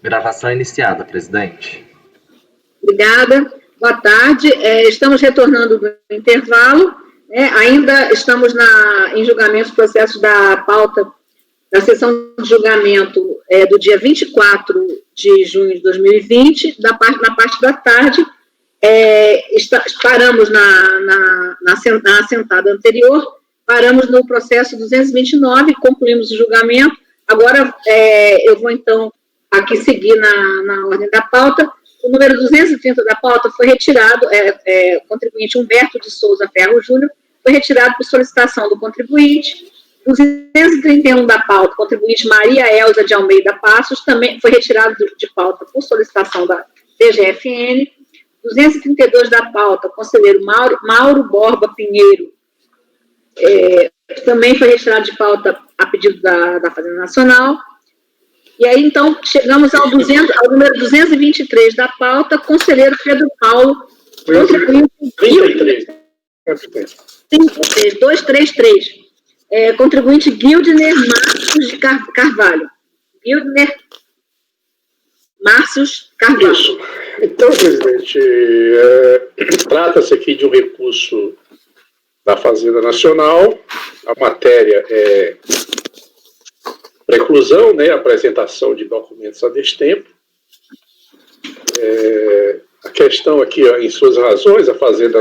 Gravação iniciada, presidente. Obrigada. Boa tarde. Estamos retornando do intervalo. Ainda estamos em julgamento dos processos da pauta da sessão de julgamento do dia 24 de junho de 2020, na parte da tarde. Paramos na assentada anterior, paramos no processo 229, concluímos o julgamento. Agora, eu vou, então, aqui seguir na ordem da pauta. O número 230 da pauta foi retirado, contribuinte Humberto de Souza Ferro Júnior, foi retirado por solicitação do contribuinte. 231 da pauta, contribuinte Maria Elza de Almeida Passos, também foi retirado de pauta por solicitação da TGFN. 232 da pauta, conselheiro Mauro Borba Pinheiro, também foi retirado de pauta a pedido da Fazenda Nacional. E aí, então, chegamos ao número 223 da pauta, conselheiro Pedro Paulo, contribuinte 233, contribuinte Guildner Márcios de Carvalho. Guildner Márcios Carvalho. Isso. Então, presidente, trata-se aqui de um recurso da Fazenda Nacional. A matéria é preclusão, apresentação de documentos a destempo. A questão aqui, em suas razões, a Fazenda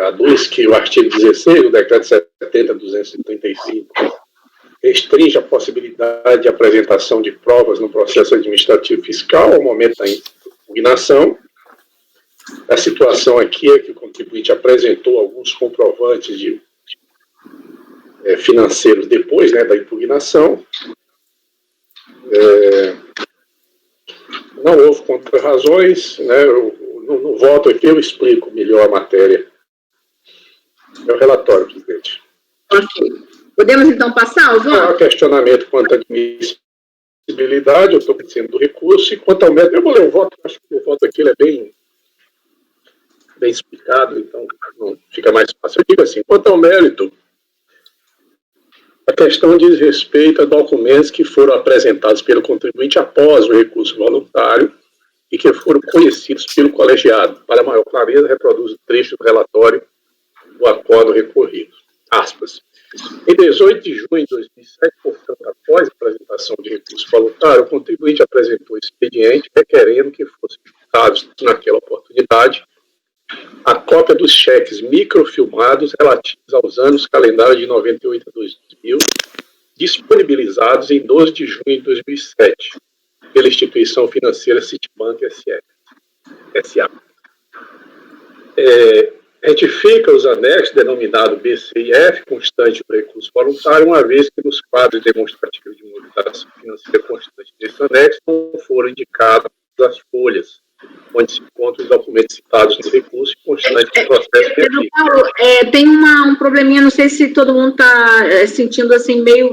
aduz que o artigo 16 do Decreto 70.235 restringe a possibilidade de apresentação de provas no processo administrativo fiscal ao momento da impugnação. A situação aqui é que o contribuinte apresentou alguns comprovantes financeiros depois da impugnação. Não houve contra-razões. No voto aqui eu explico melhor a matéria. É o relatório, presidente. Ok. Podemos, então, passar ao voto? Há questionamento quanto à admissibilidade, eu estou pensando do recurso, e quanto ao mérito, eu vou ler o voto, acho que o voto aqui é bem explicado, então não fica mais fácil. Eu digo assim, quanto ao mérito, a questão diz respeito a documentos que foram apresentados pelo contribuinte após o recurso voluntário e que foram conhecidos pelo colegiado. Para maior clareza, reproduz o trecho do relatório do acordo recorrido. Aspas. Em 18 de junho de 2007, portanto, após a apresentação de recurso voluntário, o contribuinte apresentou expediente requerendo que fossem juntados, naquela oportunidade, a cópia dos cheques microfilmados relativos aos anos calendário de 98 a 2000, disponibilizados em 12 de junho de 2007, pela instituição financeira Citibank S.A. Retifica os anexos denominados B, C e F, constante do recurso voluntário, uma vez que nos quadros demonstrativos de movimentação financeira constante desse anexo não foram indicadas as folhas, onde se encontram os documentos citados no recurso constante do processo. Pedro Paulo, tem um probleminha, não sei se todo mundo está sentindo assim, meio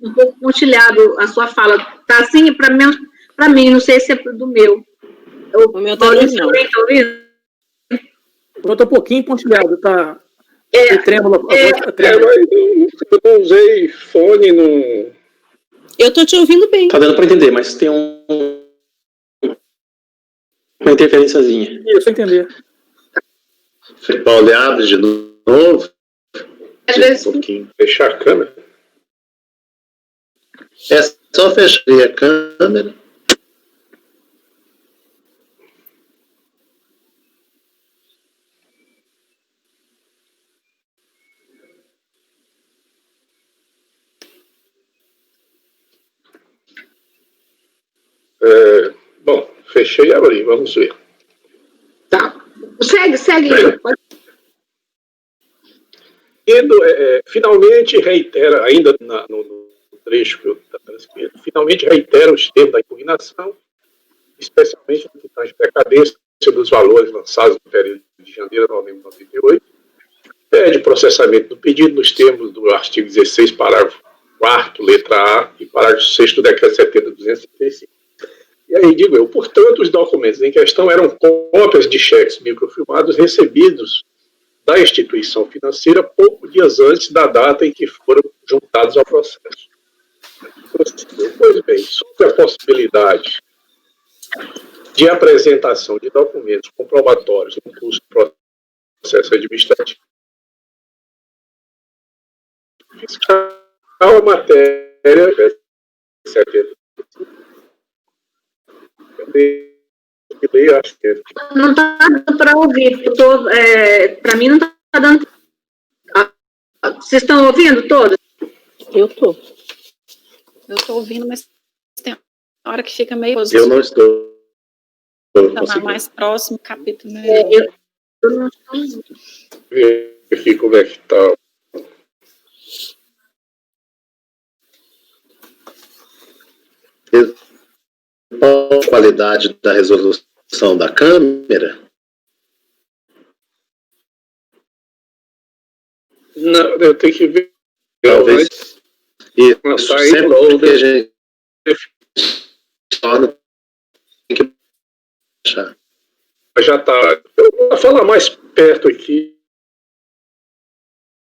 um pouco pontilhado a sua fala. Está assim, para mim, não sei se é do meu. O meu está ouvindo. Eu estou um pouquinho pontilhado, tá? Trêmulo, Eu não usei fone no... Eu estou te ouvindo bem. Tá dando para entender, mas tem uma interferênciazinha. Isso, entender. Paulo, abre de novo. Às vezes... Um pouquinho. Fechar a câmera. É só fechar a câmera. Bom, fechei e abri, vamos ver. Tá. Segue. Pode... Finalmente reitera, ainda no trecho que eu estou transcrito, finalmente reitera os termos da impugnação, especialmente no que tange à decadência dos valores lançados no período de janeiro de 1998, pede processamento do pedido nos termos do artigo 16, parágrafo 4º, letra A, e parágrafo 6º do decreto 70.235. E aí digo eu, portanto, os documentos em questão eram cópias de cheques microfilmados recebidos da instituição financeira poucos dias antes da data em que foram juntados ao processo. Pois bem, sobre a possibilidade de apresentação de documentos comprobatórios no curso do processo administrativo fiscal, a matéria Não está dando para ouvir. Para mim não está dando. Vocês estão ouvindo todos? Eu tô ouvindo, mas tem hora que fica meio... Eu não estou. Tá mais próximo, capítulo. Eu não estou ouvindo. Verifique como é que está. Qual a qualidade da resolução da câmera? Não, eu tenho que ver. Talvez. Isso, Tá sempre que a gente torna, tem que achar. Já está. Eu vou falar mais perto aqui.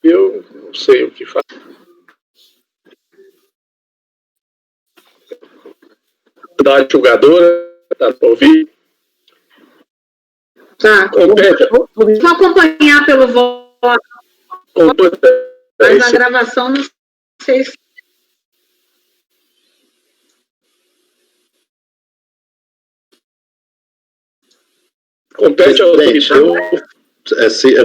Eu não sei o que fazer. Da julgadora, tá para ouvir? Tá. Compete. Vou acompanhar pelo voto, mas a gravação não sei se. Compete ao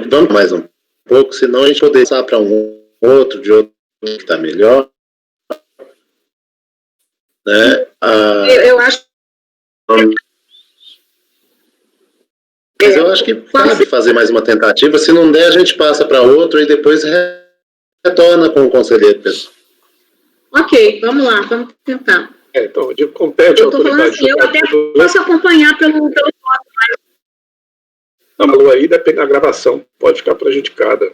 vamos mais um pouco, senão a gente poder passar para um outro de outro que está melhor. Né? Eu acho. Mas eu acho que cabe fazer mais uma tentativa. Se não der, a gente passa para outro e depois retorna com o conselheiro pessoal. Ok, vamos lá, vamos tentar. Então, de compete Eu à estou falando autoridade assim, eu até posso acompanhar pelo voto, mas. Não, aí depende da gravação, pode ficar prejudicada.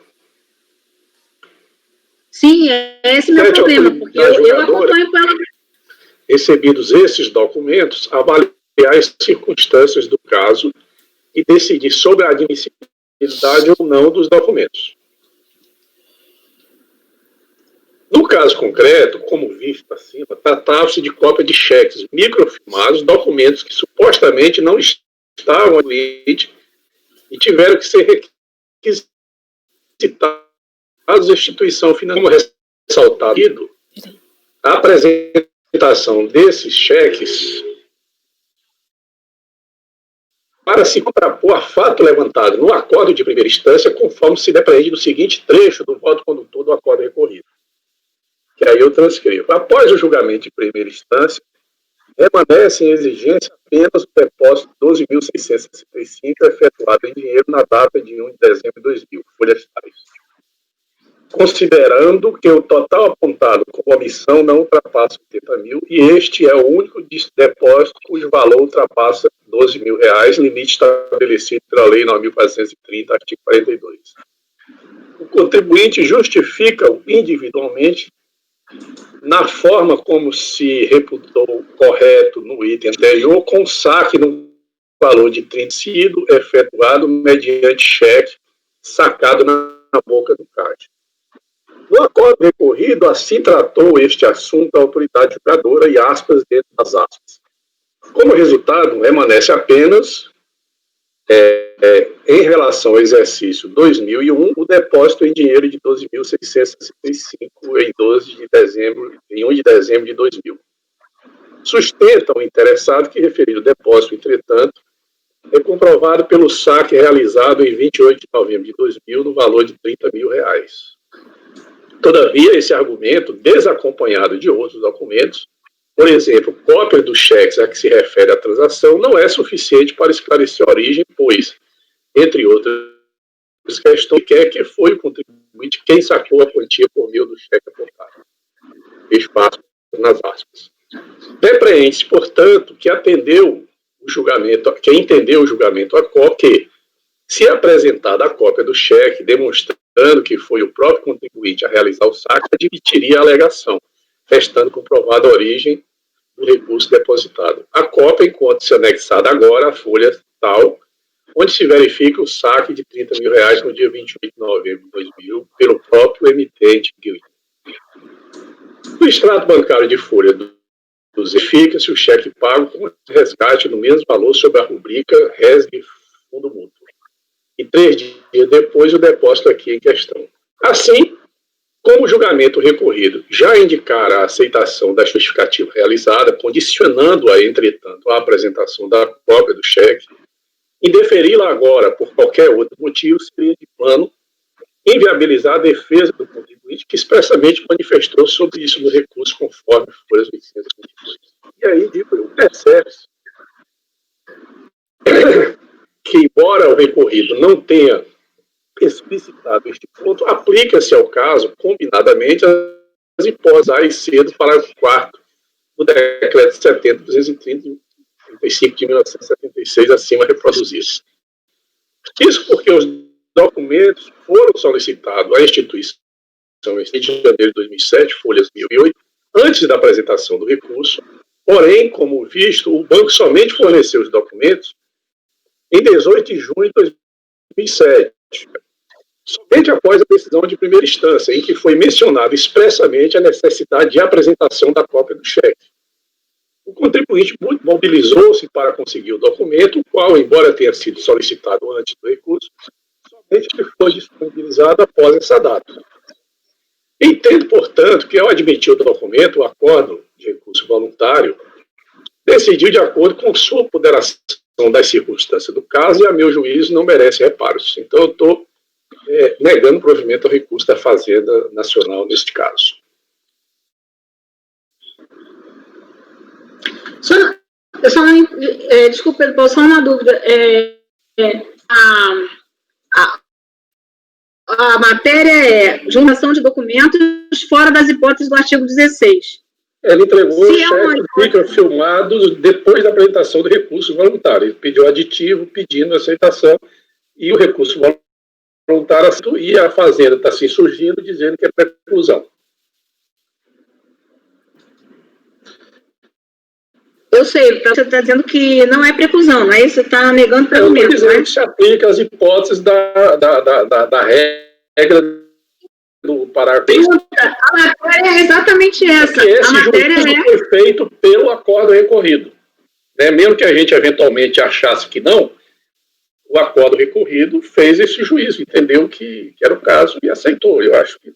Sim, esse é o meu problema, porque eu acompanho pela. Recebidos esses documentos, avaliar as circunstâncias do caso e decidir sobre a admissibilidade ou não dos documentos. No caso concreto, como visto acima, tratava-se de cópia de cheques microfilmados, documentos que supostamente não estavam no cliente e tiveram que ser requisitados à instituição financeira. Como ressaltado, a apresentação desses cheques para se contrapor a fato levantado no acordo de primeira instância, conforme se depreende do seguinte trecho do voto condutor do acordo recorrido. Que aí eu transcrevo. Após o julgamento de primeira instância, permanece em exigência apenas o depósito de 12.665 efetuado em dinheiro na data de 1 de dezembro de 2000, folhas tais. Considerando que o total apontado como omissão não ultrapassa 80 mil e este é o único depósito cujo valor ultrapassa R$12.000, limite estabelecido pela Lei 9.430, artigo 42. O contribuinte justifica individualmente na forma como se reputou correto no item anterior, com saque no valor de 30 sido efetuado mediante cheque sacado na boca do caixa. No acordo recorrido, assim tratou este assunto a autoridade julgadora e aspas dentro das aspas. Como resultado, permanece apenas, em relação ao exercício 2001, o depósito em dinheiro de 12.665 em 1 de dezembro de 2000. Sustenta o interessado que referido depósito, entretanto, é comprovado pelo saque realizado em 28 de novembro de 2000 no valor de R$30.000. Todavia, esse argumento, desacompanhado de outros documentos, por exemplo, cópia dos cheques a que se refere a transação, não é suficiente para esclarecer a origem, pois, entre outras questões, quer que foi o contribuinte quem sacou a quantia por meio do cheque apontado. Espaço nas aspas. Depreende-se, portanto, que quem entendeu o julgamento a que, se apresentada a cópia do cheque demonstrando que foi o próprio contribuinte a realizar o saque, admitiria a alegação, restando comprovada a origem do recurso depositado. A cópia encontra-se anexada agora à folha tal, onde se verifica o saque de R$30.000 no dia 28 de novembro de 2000 pelo próprio emitente. No extrato bancário de folha verifica-se o cheque pago com resgate no mesmo valor sob a rubrica RESG Fundo Mútuo. E 3 dias depois, o depósito aqui em questão. Assim, como o julgamento recorrido já indicara a aceitação da justificativa realizada, condicionando-a, entretanto, à apresentação da cópia do cheque, indeferi-la agora por qualquer outro motivo seria de plano inviabilizar a defesa do contribuinte, que expressamente manifestou sobre isso no recurso conforme folhas 822. E aí, digo eu, percebe-se que, embora o recorrido não tenha explicitado este ponto, aplica-se ao caso, combinadamente, as hipóteses A e C do parágrafo 4º do Decreto 70.235 de 1976, acima reproduzidos. Isso porque os documentos foram solicitados à instituição em 6 de janeiro de 2007, folhas 1008, antes da apresentação do recurso, porém, como visto, o banco somente forneceu os documentos em 18 de junho de 2007, somente após a decisão de primeira instância, em que foi mencionado expressamente a necessidade de apresentação da cópia do cheque. O contribuinte mobilizou-se para conseguir o documento, o qual, embora tenha sido solicitado antes do recurso, somente foi disponibilizado após essa data. Entendo, portanto, que ao admitir o documento, o acordo de recurso voluntário decidiu de acordo com sua ponderação das circunstâncias do caso e, a meu juízo, não merece reparos. Então, eu estou negando o provimento ao recurso da Fazenda Nacional neste caso. Desculpa, Paulo, só uma dúvida. A matéria é junção de documentos fora das hipóteses do artigo 16. Ela entregou os cheques ficam filmados depois da apresentação do recurso voluntário. Ele pediu aditivo, pedindo aceitação, e o recurso voluntário, e a Fazenda está se insurgindo, dizendo que é preclusão. Eu sei, você está dizendo que não é preclusão, não é isso? Você está negando pelo menos. Eu estou dizendo que se aplica às hipóteses da regra do parágrafo. A matéria é exatamente essa. Porque esse a matéria foi feito pelo acordo recorrido. Né? Mesmo que a gente eventualmente achasse que não, o acordo recorrido fez esse juízo, entendeu que era o caso e aceitou, eu acho que.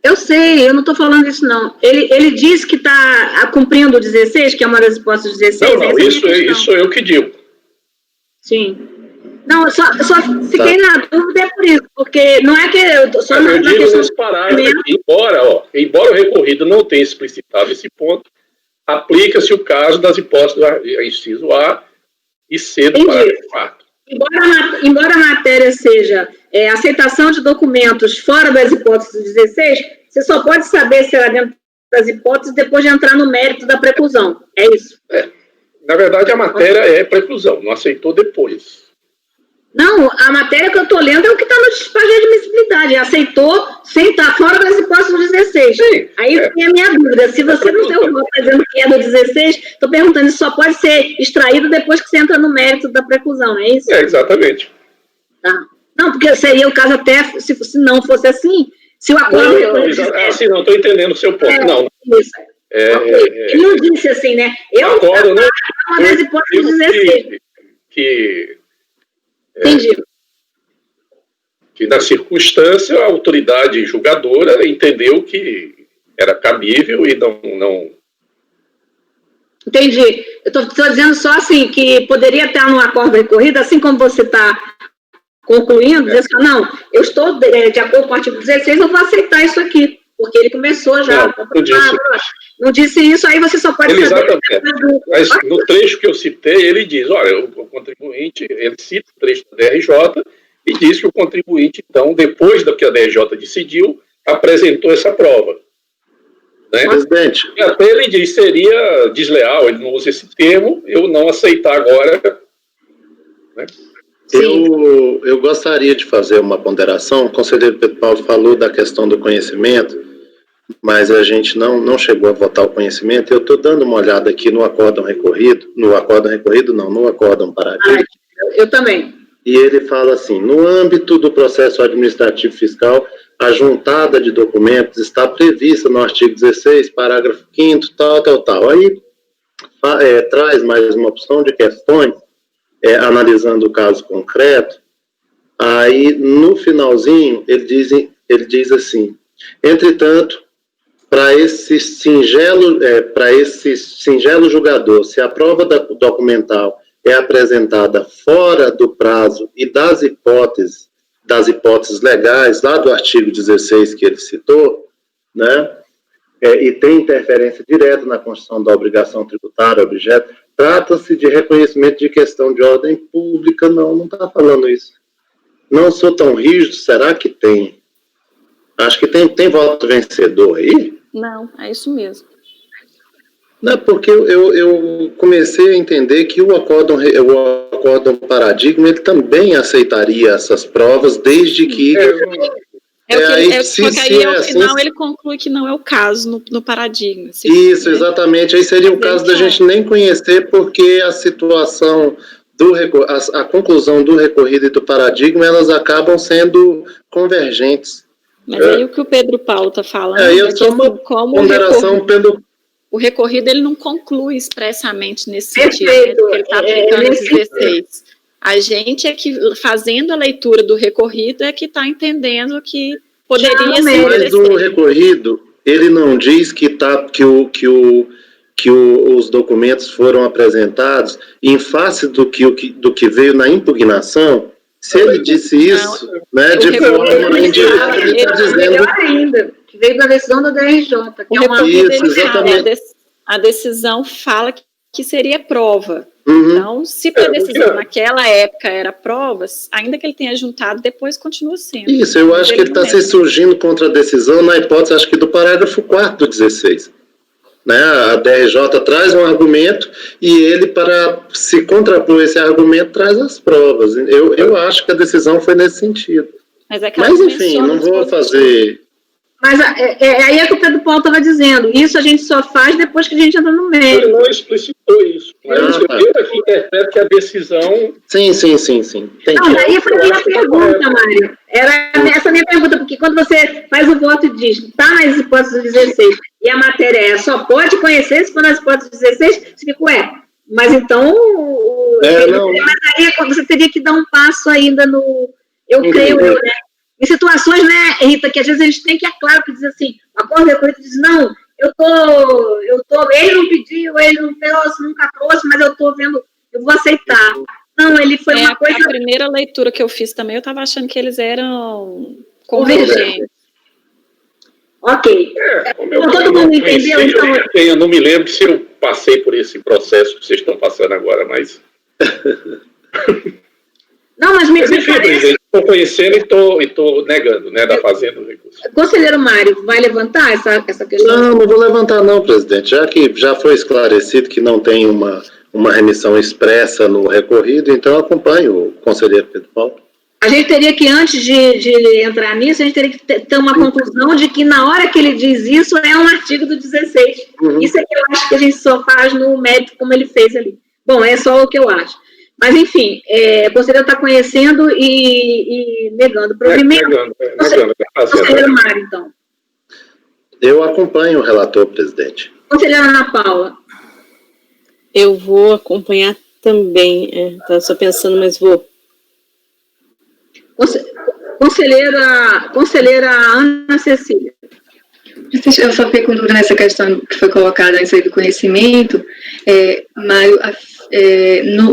Eu sei, eu não estou falando isso, não. Ele diz que está cumprindo o 16, que é uma das hipóteses do 16. Não, isso sou eu que digo. Sim. Não, só fiquei na dúvida, é por isso, porque não é que eu só eu digo nesse parágrafo aqui, embora o recorrido não tenha explicitado esse ponto, aplica-se o caso das hipóteses do inciso A e C do parágrafo 4. Embora a matéria seja aceitação de documentos fora das hipóteses do 16, você só pode saber se era dentro das hipóteses depois de entrar no mérito da preclusão. É isso? Na verdade, a matéria é preclusão, não aceitou depois. Não, a matéria que eu estou lendo é o que está no despacho de admissibilidade. Aceitou sem estar fora das hipóteses do 16. Sim, aí tem a minha dúvida. Se você não tem o voto dizendo que é do 16, estou perguntando, isso só pode ser extraído depois que você entra no mérito da preclusão, não é isso? Exatamente. Tá. Não, porque seria o caso até, se não fosse assim, se o acordo... Não estou entendendo o seu ponto, não. Isso. Ele não disse assim, né? Eu acordo, não uma das hipóteses do 16. Entendi. Que, na circunstância, a autoridade julgadora entendeu que era cabível e não... Entendi. Eu estou dizendo só assim, que poderia estar num acordo recorrido, assim como você está concluindo, dizendo assim, não, eu estou de acordo com o artigo 16, eu vou aceitar isso aqui, porque ele começou já. Não disse isso, aí você só pode saber... Exatamente. Mas no trecho que eu citei, ele diz, olha, o contribuinte, ele cita o trecho da DRJ e diz que o contribuinte, então, depois do que a DRJ decidiu, apresentou essa prova. Né? Presidente. E até ele diz, seria desleal, ele não usa esse termo, eu não aceitar agora. Né? Eu gostaria de fazer uma ponderação. O conselheiro Pedro Paulo falou da questão do conhecimento, mas a gente não chegou a votar o conhecimento. Eu estou dando uma olhada aqui no acórdão recorrido, no acórdão paradiso. Eu também. E ele fala assim, no âmbito do processo administrativo fiscal, a juntada de documentos está prevista no artigo 16, parágrafo 5º, tal. Aí traz mais uma opção de questões, analisando o caso concreto. Aí, no finalzinho, ele diz assim: entretanto, para esse singelo julgador, se a prova documental é apresentada fora do prazo e das hipóteses legais, lá do artigo 16 que ele citou, né, e tem interferência direta na constituição da obrigação tributária, objeto, trata-se de reconhecimento de questão de ordem pública. Não está falando isso. Não sou tão rígido, será que tem? Acho que tem voto vencedor aí? Não, é isso mesmo. Não, porque eu comecei a entender que o acórdão paradigma, ele também aceitaria essas provas, desde que... Só que aí, ao final, ele conclui que não é o caso no paradigma. Isso, exatamente. Aí seria o caso da gente nem conhecer, porque a situação... a conclusão do recorrido e do paradigma, elas acabam sendo convergentes. Mas aí o que o Pedro Paulo está falando é que como o recorrido ele não conclui expressamente nesse sentido, né, porque ele está aplicando 16. A gente é que, fazendo a leitura do recorrido, é que está entendendo que poderia ser... Mas o recorrido, ele não diz que os documentos foram apresentados em face do que veio na impugnação. Se ele disse isso, né, de forma indireta, ele está dizendo... Melhor ainda, que veio da decisão do DRJ. Que a decisão fala que seria prova. Uhum. Então, se a decisão naquela época era prova, ainda que ele tenha juntado, depois continua sendo. Isso, eu acho que ele está se surgindo contra a decisão na hipótese, acho que do parágrafo 4º do 16. Né, a DRJ traz um argumento e ele, para se contrapor esse argumento, traz as provas. Eu acho que a decisão foi nesse sentido. Mas enfim, não vou fazer... Mas aí é que o Pedro Paulo estava dizendo, isso a gente só faz depois que a gente entra no meio. Ele não explicitou isso, mas eu aqui interpreto que a decisão... Sim. Não, daí foi a minha pergunta, Mário. Era essa a minha pergunta, porque quando você faz o voto e diz, está nas hipóteses do 16, e a matéria só pode conhecer se for nas hipóteses do 16, você fica, mas então... Mas aí você teria que dar um passo ainda no... creio, né? Em situações, né, Rita, que às vezes eles têm que, é claro, que diz assim, o acordo recorrido diz, não, ele não pediu, ele não trouxe, nunca trouxe, mas eu vou aceitar. Não, ele foi uma coisa... A primeira leitura que eu fiz também, eu estava achando que eles eram convergentes. Ok. Todo mundo entendeu, então... Eu não me lembro se eu passei por esse processo que vocês estão passando agora, mas... Não, mas enfim, presidente, estou conhecendo e estou negando, né, da fazenda do recurso. Conselheiro Mário, vai levantar essa questão? Não vou levantar não, presidente, já que já foi esclarecido que não tem uma remissão expressa no recorrido, então eu acompanho o conselheiro Pedro Paulo. A gente teria que, antes de entrar nisso, a gente teria que ter uma conclusão de que na hora que ele diz isso, é um artigo do 16. Isso é que eu acho que a gente só faz no mérito como ele fez ali. Bom, é só o que eu acho. Mas, enfim, o conselheiro está conhecendo e negando. Negando. Conselheiro Mário, então. Eu acompanho o relator, presidente. Conselheira Ana Paula. Eu vou acompanhar também. Estava só pensando, mas vou. Conselheira Ana Cecília. Eu só fiquei com dúvida nessa questão que foi colocada antes aí do conhecimento. Mário,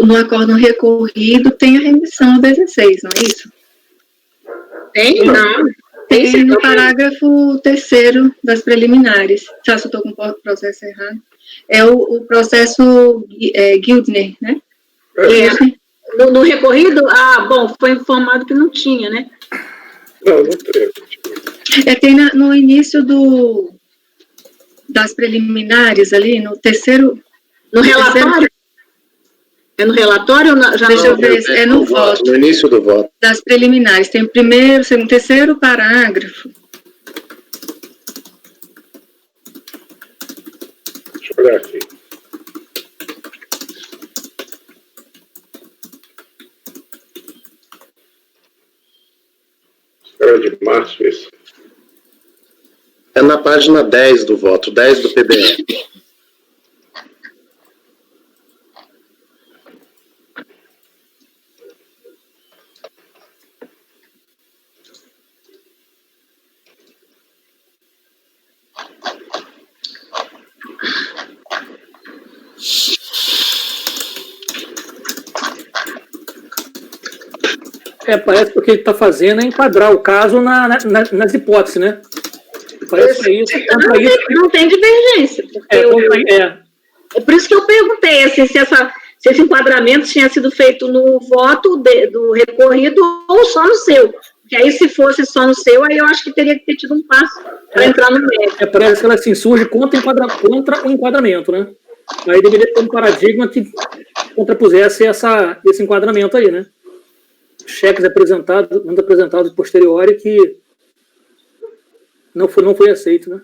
no acórdão recorrido tem a remissão ao 16, não é isso? Tem? Não. Tem no parágrafo 3º das preliminares. Se eu estou com o processo errado. É o processo Gildner, né? No recorrido? Bom, foi informado que não tinha, né? Não creio. Tem no início das preliminares ali, no terceiro... No relatório? É no relatório ou já? Deixa eu ver, no voto. No início do voto. Das preliminares, tem o primeiro, segundo, terceiro parágrafo. Deixa eu olhar aqui. Era de março, isso. página 10 do voto, 10 do PDF. Parece que o que ele está fazendo é enquadrar o caso nas hipóteses, né? Parece que é isso. Não tem divergência. É por isso que eu perguntei assim, se esse enquadramento tinha sido feito no voto do recorrido ou só no seu. Porque aí, se fosse só no seu, aí eu acho que teria que ter tido um passo para entrar no mérito. Parece que ela se insurge contra o enquadramento, né? Aí deveria ter um paradigma que contrapusesse esse enquadramento aí, né? Cheques apresentados posteriori que não foi aceito, né?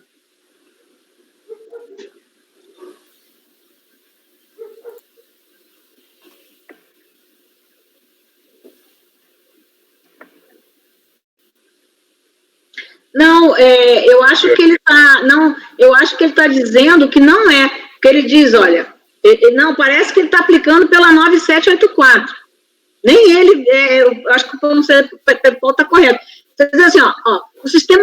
Não, eu acho que ele está dizendo que não é, porque ele diz, olha, não, parece que ele está aplicando pela 9784. Nem ele, eu acho que o Paulo está correto. Então, diz assim, ó, o sistema,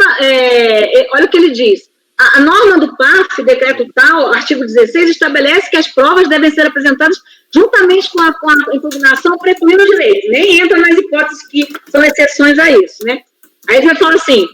olha o que ele diz, a norma do PAF, decreto tal, artigo 16, estabelece que as provas devem ser apresentadas juntamente com a impugnação para incluir no direito. Nem entra nas hipóteses que são exceções a isso, né? Aí ele vai falar assim,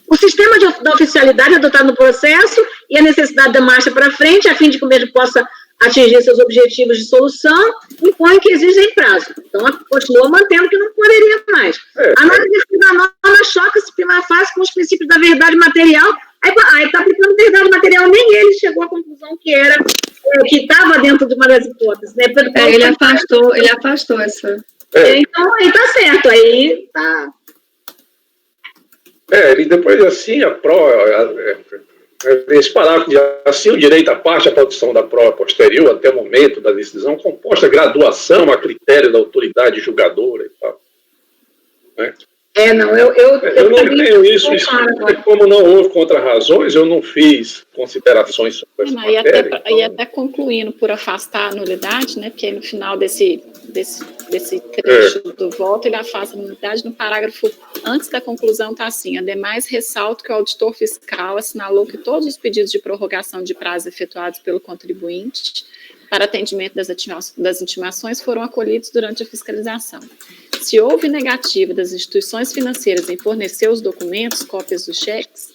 o sistema da oficialidade adotado no processo e a necessidade da marcha para frente, a fim de que o mesmo possa atingir seus objetivos de solução, impõe que exigem prazo. Então, continua mantendo que não poderia mais. A análise da norma choca-se prima facie com os princípios da verdade material. Aí está aplicando verdade material, nem ele chegou à conclusão que estava dentro de uma das hipóteses. Né? Ele afastou essa... Então, aí está certo, aí está... E depois, assim, a prova... Esse parágrafo de assim, o direito à parte à produção da prova posterior até o momento da decisão, composta graduação a critério da autoridade julgadora e tal. Né? Eu não tenho isso, como não houve contrarrazões, eu não fiz considerações sobre essa matéria. E até concluindo por afastar a nulidade, né, porque no final desse trecho do voto, ele afasta a nulidade, no parágrafo antes da conclusão está assim, ademais ressalto que o auditor fiscal assinalou que todos os pedidos de prorrogação de prazo efetuados pelo contribuinte para atendimento das intimações foram acolhidos durante a fiscalização. Se houve negativa das instituições financeiras em fornecer os documentos, cópias dos cheques,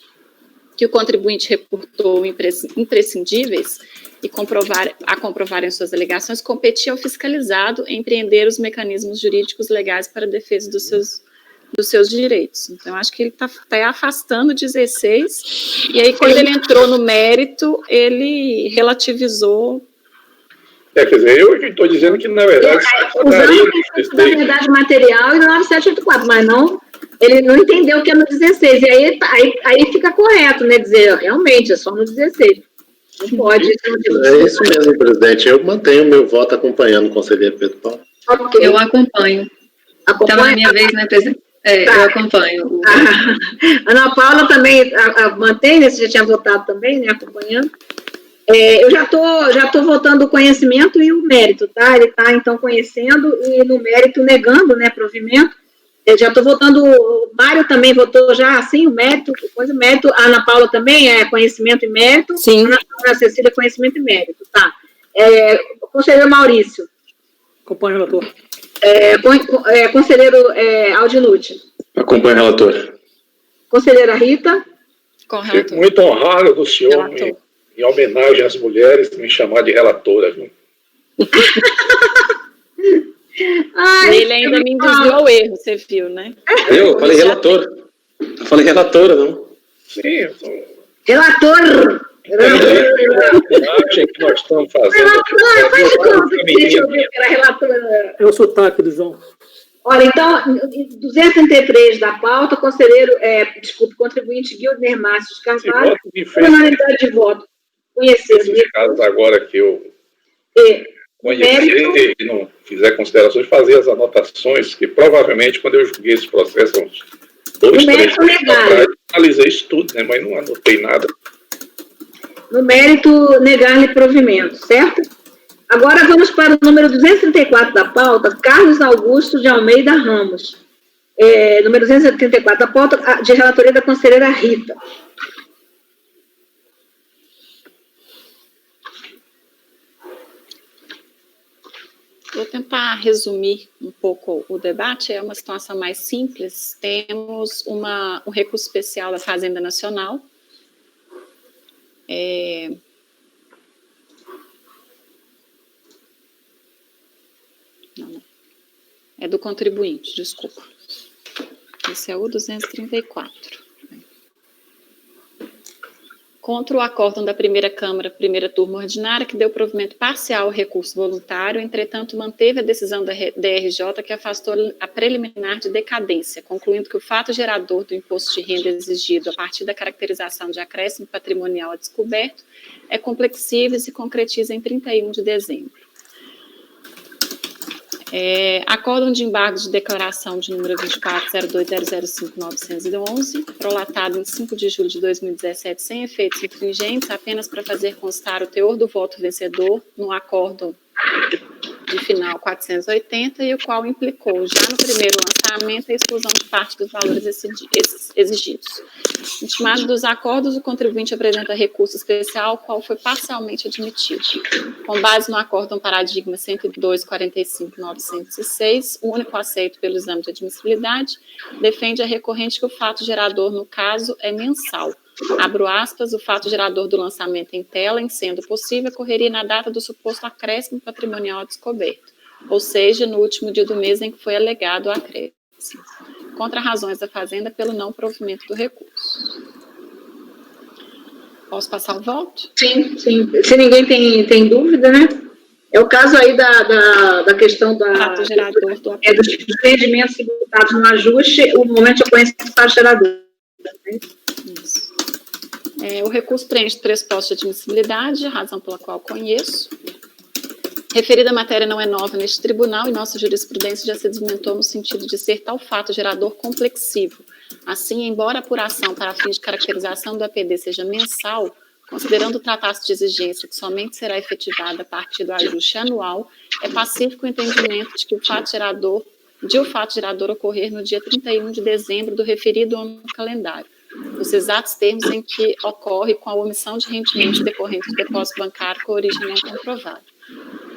que o contribuinte reportou imprescindíveis e comprovarem suas alegações, competia ao fiscalizado empreender os mecanismos jurídicos legais para a defesa dos seus direitos. Então, acho que ele está afastando 16, e aí, quando ele entrou no mérito, ele relativizou. Quer dizer, eu que estou dizendo que, na verdade, usando o princípio da verdade material e no 9784, mas não, ele não entendeu que é no 16, e aí fica correto, né, dizer, realmente, é só no 16. Não pode. É isso mesmo, presidente. Eu mantenho meu voto acompanhando o conselheiro Pedro Paulo. Okay. Eu acompanho. Está na minha vez, né, presidente? Eu acompanho. A Ana Paula também mantém, né? Você já tinha votado também, né? Acompanhando. Eu já tô votando o conhecimento e o mérito, tá? Ele está, então, conhecendo e no mérito negando, né, provimento. Eu já estou votando, o Mário também votou já, assim, o mérito, a Ana Paula também conhecimento e mérito. Sim. A Cecília, conhecimento e mérito, tá? O conselheiro Maurício. Acompanho o relator. Conselheiro Aldinucci. Acompanho o relator. Conselheira Rita. Fico muito honrado do senhor, em homenagem às mulheres, me chamar de relatora, viu? Ele ainda me induziu ao erro, você viu, né? Eu falei relator. Eu falei relatora, não? Sim. Relator! Achei que nós estamos fazendo. Relator, faz de conta que deixa eu ver que era relatora. É o sotaque do João. Olha, então, 233 da pauta, contribuinte Guilherme Márcio Carvalho, unanimidade de voto. Esses casos agora que eu conhecer e não fizer considerações, fazer as anotações, que provavelmente, quando eu julguei esse processo, uns 2, No 3 mérito meses negar. atrás, analisei isso tudo, né? Mas não anotei nada. No mérito, negar-lhe provimento, certo? Agora vamos para o número 234 da pauta, Carlos Augusto de Almeida Ramos. Número 234 da pauta, de relatoria da conselheira Rita. Vou tentar resumir um pouco o debate, é uma situação mais simples. Temos um recurso especial da Fazenda Nacional. Não. É do contribuinte, desculpa. Esse é o 234. Contra o acórdão da primeira Câmara, primeira turma ordinária, que deu provimento parcial ao recurso voluntário, entretanto, manteve a decisão da DRJ que afastou a preliminar de decadência, concluindo que o fato gerador do imposto de renda exigido a partir da caracterização de acréscimo patrimonial a descoberto é complexível e se concretiza em 31 de dezembro. Acórdão de embargo de declaração de número 24.02.005.911, prolatado em 5 de julho de 2017, sem efeitos infringentes, apenas para fazer constar o teor do voto vencedor no acórdão de final 480, e o qual implicou, já no primeiro lançamento, a exclusão de parte dos valores exigidos. Intimado dos acordos, o contribuinte apresenta recurso especial, qual foi parcialmente admitido. Com base no acórdão paradigma 102.45.906, o único aceito pelo exame de admissibilidade, defende a recorrente que o fato gerador, no caso, é mensal. Abro aspas, o fato gerador do lançamento em tela, em sendo possível, ocorreria na data do suposto acréscimo patrimonial descoberto, ou seja, no último dia do mês em que foi alegado o acréscimo, contra razões da Fazenda pelo não provimento do recurso. Posso passar o voto? Sim, sim. Se ninguém tem dúvida, né? É o caso aí da questão da... Fato gerador do dos rendimentos tributados no ajuste, o momento de ocorrência do fato gerador. Isso. O recurso preenche 3 postos de admissibilidade, razão pela qual conheço. Referida matéria não é nova neste tribunal e nossa jurisprudência já se desmentou no sentido de ser tal fato gerador complexivo. Assim, embora a apuração para fins de caracterização do APD seja mensal, considerando o tratar-se de exigência que somente será efetivada a partir do ajuste anual, é pacífico o entendimento de que o fato gerador ocorrer no dia 31 de dezembro do referido ano calendário, os exatos termos em que ocorre com a omissão de rendimentos decorrentes do depósito bancário com origem não comprovada.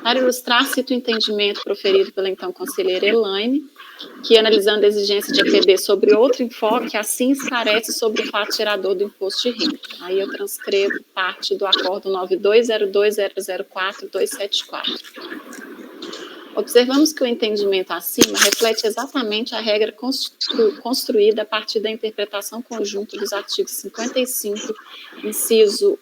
Para ilustrar, cito o entendimento proferido pela então conselheira Elaine, que, analisando a exigência de APD sobre outro enfoque, assim esclarece sobre o fato gerador do imposto de renda. Aí eu transcrevo parte do acordo 92.02004.274. Observamos que o entendimento acima reflete exatamente a regra construída a partir da interpretação conjunta dos artigos 55, inciso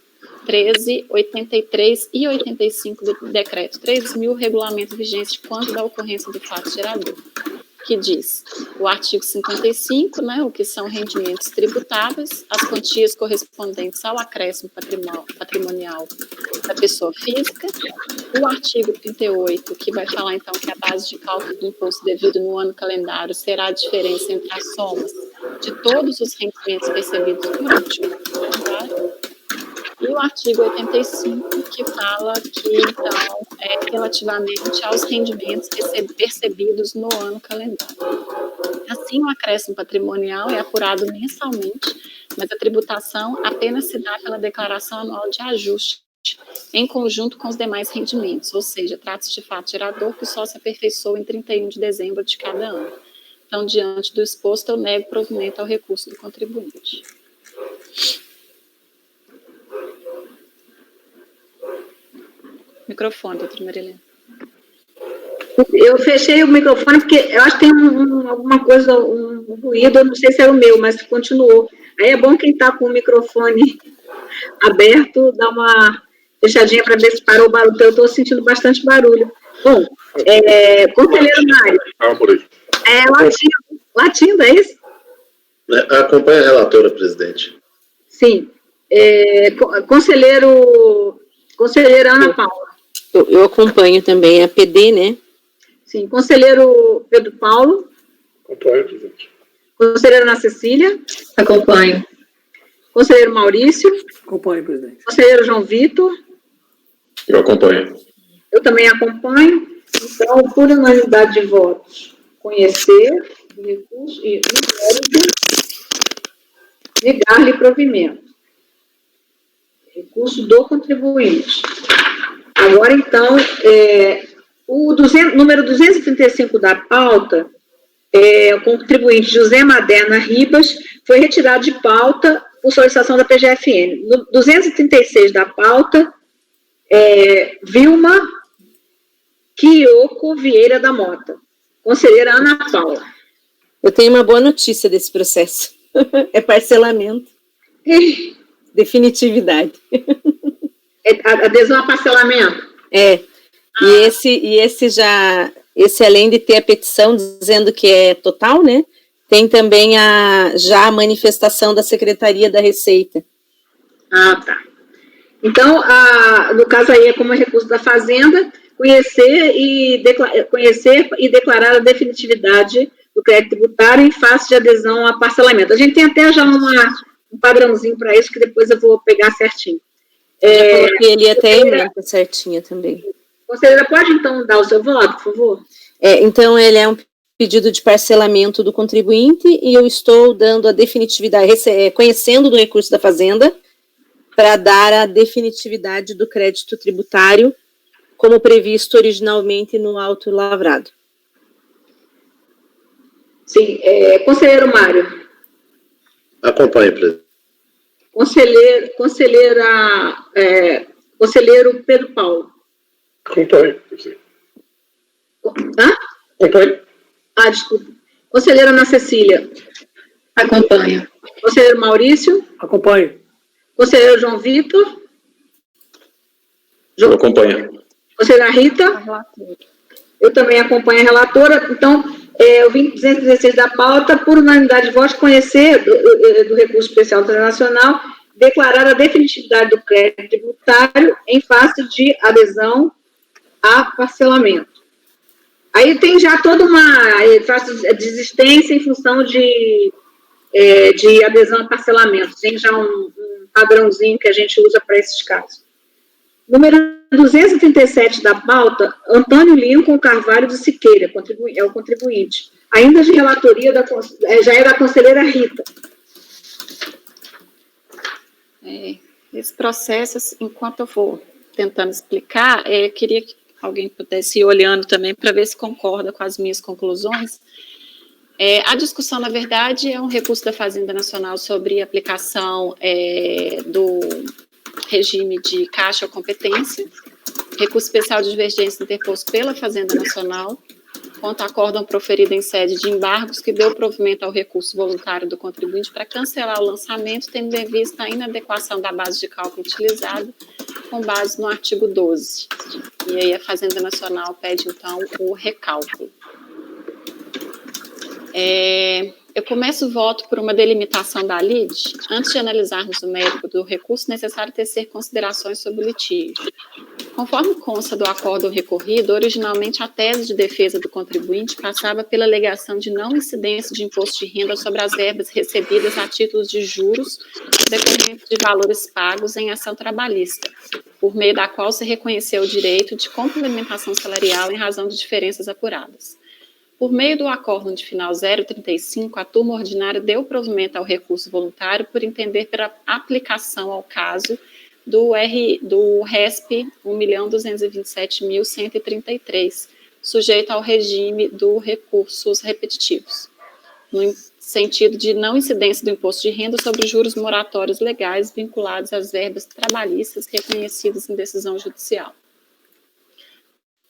13, 83 e 85 do decreto 3.000, regulamento vigente quanto da ocorrência do fato gerador, que diz, o artigo 55, né, o que são rendimentos tributáveis, as quantias correspondentes ao acréscimo patrimonial da pessoa física, o artigo 38, que vai falar, então, que a base de cálculo do imposto devido no ano calendário será a diferença entre as somas de todos os rendimentos percebidos durante o ano calendário, e o artigo 85, que fala que, então, relativamente aos rendimentos percebidos no ano calendário. Assim, o acréscimo patrimonial é apurado mensalmente, mas a tributação apenas se dá pela declaração anual de ajuste, em conjunto com os demais rendimentos, ou seja, trata-se de fato gerador que só se aperfeiçoa em 31 de dezembro de cada ano. Então, diante do exposto, eu nego provimento ao recurso do contribuinte. Microfone, doutora Marilene. Eu fechei o microfone porque eu acho que tem alguma coisa, um ruído, eu não sei se é o meu, mas continuou. Aí é bom quem está com o microfone aberto, dar uma fechadinha para ver se parou o barulho, então eu estou sentindo bastante barulho. Bom, conselheiro Mário. Por aí. Latindo, é isso? Acompanha a relatora, presidente. Sim. Conselheira Ana Paula. Eu acompanho também a PD, né? Sim. Conselheiro Pedro Paulo. Acompanho, presidente. Conselheira Ana Cecília? Acompanho. Conselheiro Maurício? Acompanho, presidente. Conselheiro João Vitor? Eu acompanho. Eu também acompanho. Então, por unanimidade de votos, conhecer o recurso e negar-lhe provimento. Recurso do contribuinte. Agora, então, o número 235 da pauta, o contribuinte José Maderna Ribas, foi retirado de pauta por solicitação da PGFN. No 236 da pauta, Vilma Quioco Vieira da Mota. Conselheira Ana Paula. Eu tenho uma boa notícia desse processo. É parcelamento. Definitividade. Adesão a parcelamento? E esse além de ter a petição dizendo que é total, né? Tem também já a manifestação da Secretaria da Receita. Tá. Então, no caso aí é como recurso da Fazenda, conhecer e declarar a definitividade do crédito tributário em face de adesão a parcelamento. A gente tem até já um padrãozinho para isso, que depois eu vou pegar certinho. Eu coloquei ali até a emenda certinha também. Conselheira, pode então dar o seu voto, por favor? Então, ele é um pedido de parcelamento do contribuinte e eu estou dando a definitividade, conhecendo do recurso da Fazenda, para dar a definitividade do crédito tributário, como previsto originalmente no auto lavrado. Sim. Conselheiro Mário. Acompanhe, presidente. Conselheiro Pedro Paulo. Acompanho, presidente. Hã? Acompanho. Desculpa. Conselheira Ana Cecília. Acompanho. Conselheiro Maurício. Acompanho. Conselheiro João Vitor. Eu acompanho. Conselheira Rita. Eu também acompanho a relatora. Então, o 216 da pauta, por unanimidade de votos, conhecer do recurso especial internacional, declarar a definitividade do crédito tributário em face de adesão a parcelamento. Aí tem já toda uma desistência em função de adesão a parcelamento. Tem já um padrãozinho que a gente usa para esses casos. Número 237 da pauta, Antônio Lincoln Carvalho de Siqueira, é o contribuinte. Ainda de relatoria, já é da conselheira Rita. Esse processo, enquanto eu vou tentando explicar, eu queria que alguém pudesse ir olhando também para ver se concorda com as minhas conclusões. A discussão, na verdade, é um recurso da Fazenda Nacional sobre aplicação do regime de caixa ou competência, recurso especial de divergência interposto pela Fazenda Nacional, contra acórdão proferido em sede de embargos que deu provimento ao recurso voluntário do contribuinte para cancelar o lançamento, tendo em vista a inadequação da base de cálculo utilizada, com base no artigo 12. E aí a Fazenda Nacional pede, então, o recálculo. Eu começo o voto por uma delimitação da lide. Antes de analisarmos o mérito do recurso, é necessário tecer considerações sobre o litígio. Conforme consta do acórdão recorrido, originalmente a tese de defesa do contribuinte passava pela alegação de não incidência de imposto de renda sobre as verbas recebidas a título de juros decorrentes de valores pagos em ação trabalhista, por meio da qual se reconheceu o direito de complementação salarial em razão de diferenças apuradas. Por meio do acórdão de final 035, a turma ordinária deu provimento ao recurso voluntário por entender pela aplicação ao caso do RESP 1.227.133, sujeito ao regime dos recursos repetitivos, no sentido de não incidência do imposto de renda sobre juros moratórios legais vinculados às verbas trabalhistas reconhecidas em decisão judicial.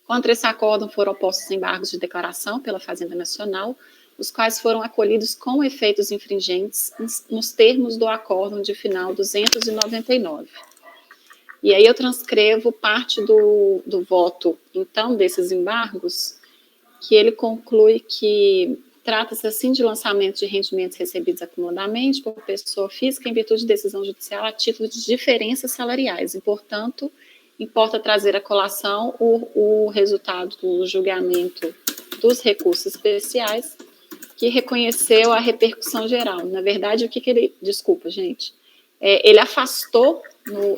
Contra esse acórdão foram postos embargos de declaração pela Fazenda Nacional, os quais foram acolhidos com efeitos infringentes nos termos do acórdão de final 299. E aí eu transcrevo parte do voto, então, desses embargos, que ele conclui que trata-se, assim, de lançamento de rendimentos recebidos acumuladamente por pessoa física em virtude de decisão judicial a título de diferenças salariais, e, portanto, importa trazer à colação o resultado do julgamento dos recursos especiais, que reconheceu a repercussão geral. Na verdade, o que ele... Desculpa, gente. Ele afastou,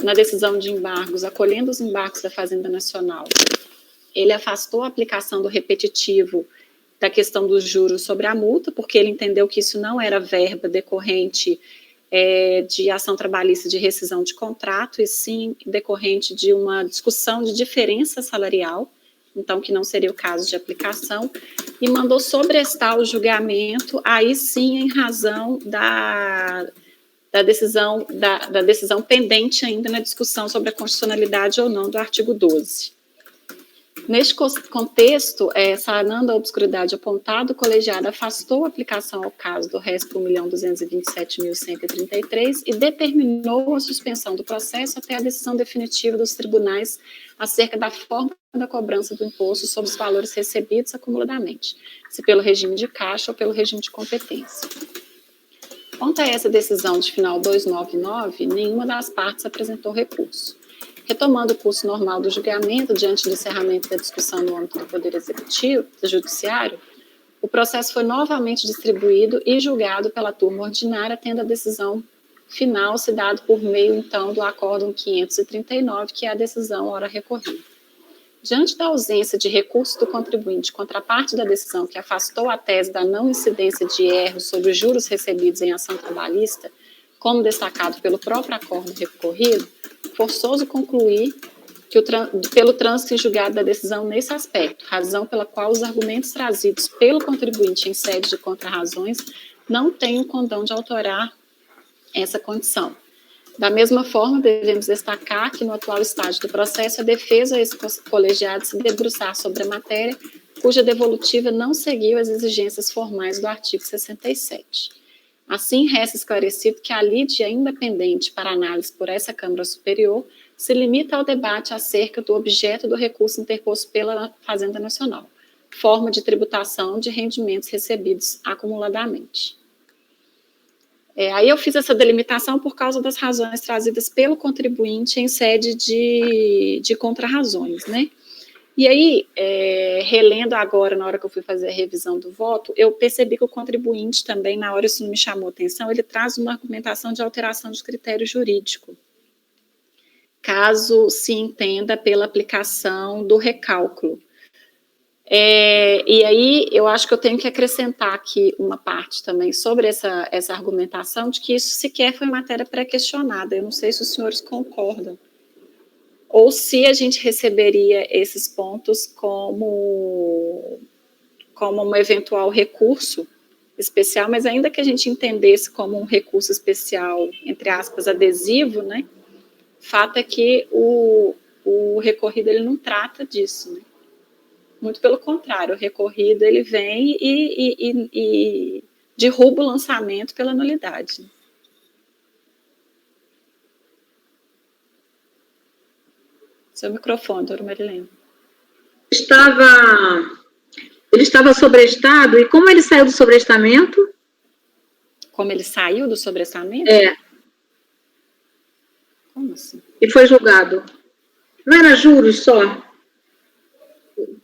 na decisão de embargos, acolhendo os embargos da Fazenda Nacional, ele afastou a aplicação do repetitivo da questão dos juros sobre a multa, porque ele entendeu que isso não era verba decorrente de ação trabalhista de rescisão de contrato, e sim decorrente de uma discussão de diferença salarial, então que não seria o caso de aplicação, e mandou sobrestar o julgamento, aí sim em razão da decisão pendente ainda na discussão sobre a constitucionalidade ou não do artigo 12. Neste contexto, sanando a obscuridade apontada, o colegiado afastou a aplicação ao caso do RESP 1.227.133 e determinou a suspensão do processo até a decisão definitiva dos tribunais acerca da forma da cobrança do imposto sobre os valores recebidos acumuladamente, se pelo regime de caixa ou pelo regime de competência. Quanto a essa decisão de final 299, nenhuma das partes apresentou recurso. Retomando o curso normal do julgamento, diante do encerramento da discussão no âmbito do Poder Executivo, do Judiciário, o processo foi novamente distribuído e julgado pela turma ordinária, tendo a decisão final se dado por meio, então, do Acórdão 539, que é a decisão ora recorrida. Diante da ausência de recurso do contribuinte contra a parte da decisão que afastou a tese da não incidência de erros sobre os juros recebidos em ação trabalhista, como destacado pelo próprio acórdão recorrido, forçoso concluir que pelo trânsito em julgado da decisão nesse aspecto, razão pela qual os argumentos trazidos pelo contribuinte em sede de contrarrazões não têm o condão de autorar essa condição. Da mesma forma, devemos destacar que no atual estágio do processo, a defesa a esse colegiado se debruçar sobre a matéria, cuja devolutiva não seguiu as exigências formais do artigo 67. Assim, resta esclarecido que a lide ainda pendente para análise por essa Câmara Superior se limita ao debate acerca do objeto do recurso interposto pela Fazenda Nacional, forma de tributação de rendimentos recebidos acumuladamente. Aí eu fiz essa delimitação por causa das razões trazidas pelo contribuinte em sede de contrarrazões, né? E aí, relendo agora, na hora que eu fui fazer a revisão do voto, eu percebi que o contribuinte também, na hora isso não me chamou atenção, ele traz uma argumentação de alteração de critério jurídico, caso se entenda pela aplicação do recálculo. E aí, eu acho que eu tenho que acrescentar aqui uma parte também sobre essa argumentação de que isso sequer foi matéria pré-questionada. Eu não sei se os senhores concordam. Ou se a gente receberia esses pontos como um eventual recurso especial, mas ainda que a gente entendesse como um recurso especial, entre aspas, adesivo, né? Fato é que o recorrido ele não trata disso, né? Muito pelo contrário, o recorrido ele vem e derruba o lançamento pela nulidade. Seu microfone, doutora Marilene. Ele estava sobrestado, e como ele saiu do sobrestamento? Como ele saiu do sobrestamento? Como assim? E foi julgado. Não era juros só?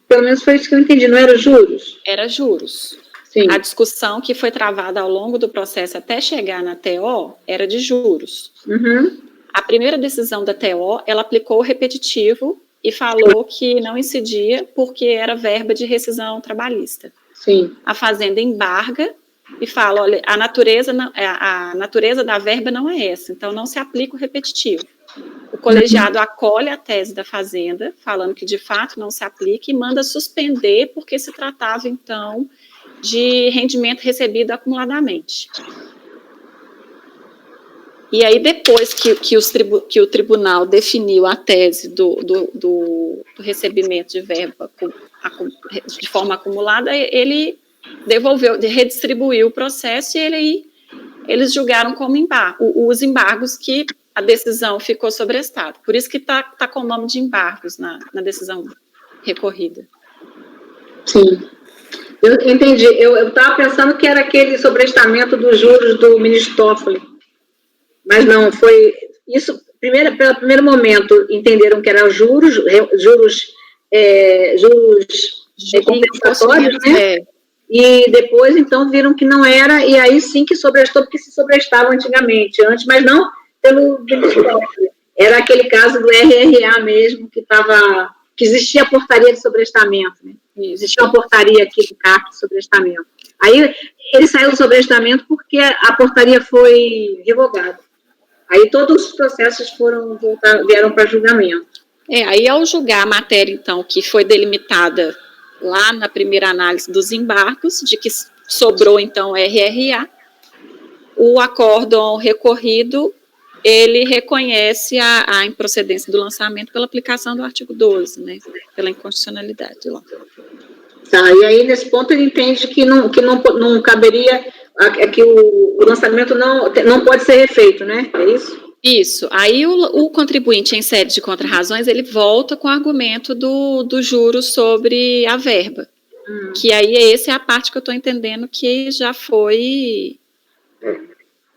Pelo menos foi isso que eu entendi, não era juros? Era juros. Sim. A discussão que foi travada ao longo do processo até chegar na TO era de juros. Uhum. A primeira decisão da TO, ela aplicou o repetitivo e falou que não incidia porque era verba de rescisão trabalhista. Sim. A Fazenda embarga e fala, olha, a natureza da verba não é essa, então não se aplica o repetitivo. O colegiado acolhe a tese da Fazenda, falando que de fato não se aplica, e manda suspender porque se tratava, então, de rendimento recebido acumuladamente. E aí, depois que o tribunal definiu a tese do recebimento de verba de forma acumulada, ele redistribuiu o processo e eles julgaram como os embargos que a decisão ficou sobrestada. Por isso que está com o nome de embargos na decisão recorrida. Sim. Eu entendi. Eu estava pensando que era aquele sobrestamento dos juros do ministro Toffoli. Mas não, foi isso, pelo primeiro momento, entenderam que eram juros compensatórios, né? e depois, então, viram que não era, e aí sim que sobrestou, porque se sobrestava antigamente, antes, mas não pelo beneficiário. Era aquele caso do RRA mesmo, que existia a portaria de sobrestamento, né? Existia uma portaria aqui do CAP de sobrestamento. Aí ele saiu do sobrestamento porque a portaria foi revogada. Aí todos os processos vieram para julgamento. Aí ao julgar a matéria, então, que foi delimitada lá na primeira análise dos embargos, de que sobrou, então, RRA, o acórdão recorrido, ele reconhece a improcedência do lançamento pela aplicação do artigo 12, né, pela inconstitucionalidade lá. Tá, e aí, nesse ponto, ele entende que não caberia, que o lançamento não pode ser refeito, né? É isso? Isso. Aí o contribuinte, em sede de contrarrazões, ele volta com o argumento do juro sobre a verba. Que aí essa é a parte que eu estou entendendo que já foi...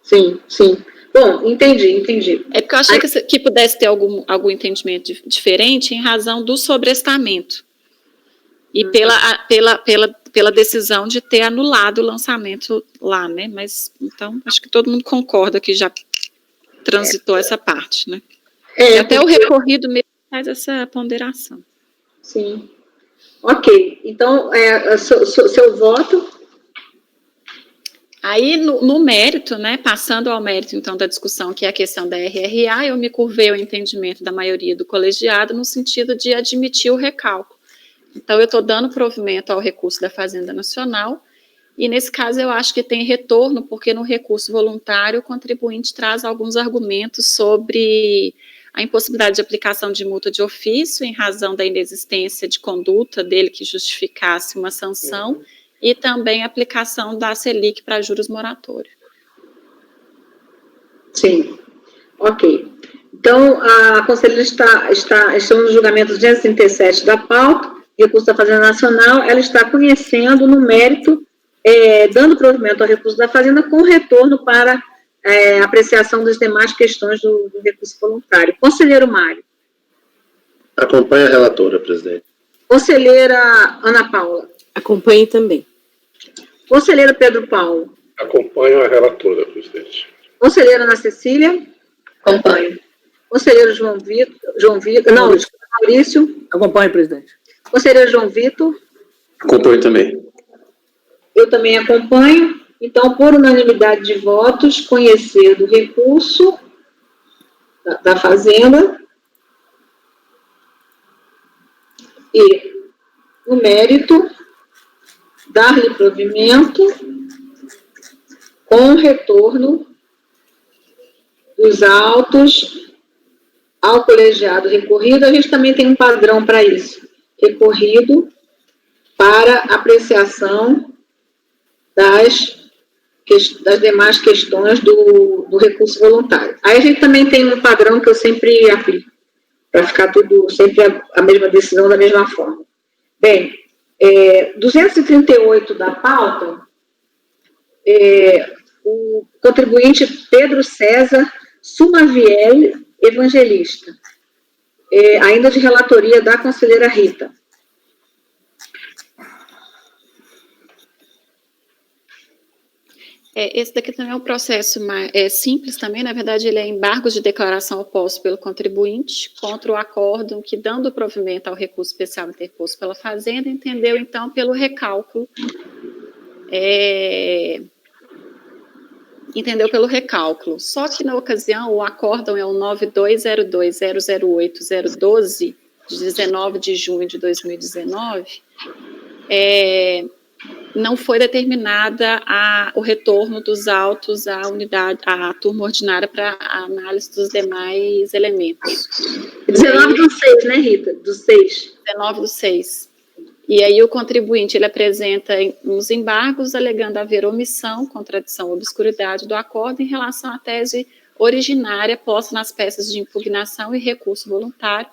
Sim, sim. Bom, entendi. É porque eu achei que pudesse ter algum entendimento diferente em razão do sobrestamento. E pela decisão de ter anulado o lançamento lá, né? Mas, então, acho que todo mundo concorda que já transitou essa parte, né? Até o recorrido mesmo faz essa ponderação. Sim. Ok. Então, seu voto... Aí, no mérito, né, passando ao mérito, então, da discussão, que é a questão da RRA, eu me curvei ao entendimento da maioria do colegiado no sentido de admitir o recálculo. Então, eu estou dando provimento ao recurso da Fazenda Nacional, e nesse caso eu acho que tem retorno, porque no recurso voluntário o contribuinte traz alguns argumentos sobre a impossibilidade de aplicação de multa de ofício em razão da inexistência de conduta dele que justificasse uma sanção, e também a aplicação da Selic para juros moratórios. Sim, ok. Então, a conselheira está no julgamento 237 da pauta, recurso da Fazenda Nacional, ela está conhecendo no mérito, dando provimento ao recurso da Fazenda com retorno para apreciação das demais questões do recurso voluntário. Conselheiro Mário. Acompanhe a relatora, presidente. Conselheira Ana Paula. Acompanhe também. Conselheiro Pedro Paulo. Acompanho a relatora, presidente. Conselheira Ana Cecília. Acompanho. Conselheiro Maurício. Acompanhe, presidente. Conselheiro João Vitor. Acompanho também. Eu também acompanho. Então, por unanimidade de votos, conhecer do recurso da Fazenda e, no mérito, dar-lhe provimento com retorno dos autos ao colegiado recorrido. A gente também tem um padrão para isso. Recorrido para apreciação das demais questões do recurso voluntário. Aí a gente também tem um padrão que eu sempre aplico, para ficar tudo, sempre a mesma decisão da mesma forma. Bem, 238 da pauta, o contribuinte Pedro César Sumaviel Evangelista, ainda de relatoria da conselheira Rita. Esse daqui também é um processo simples também, na verdade ele é embargos de declaração oposto pelo contribuinte contra o acórdão que, dando provimento ao recurso especial interposto pela Fazenda, entendeu então pelo recálculo, só que na ocasião o acórdão é o 9202008012, de 19 de junho de 2019, não foi determinada o retorno dos autos à turma ordinária para a análise dos demais elementos. 19 do 6, né, Rita? Do 6. 19 do 6. E aí o contribuinte, ele apresenta uns embargos alegando haver omissão, contradição ou obscuridade do acordo em relação à tese originária posta nas peças de impugnação e recurso voluntário,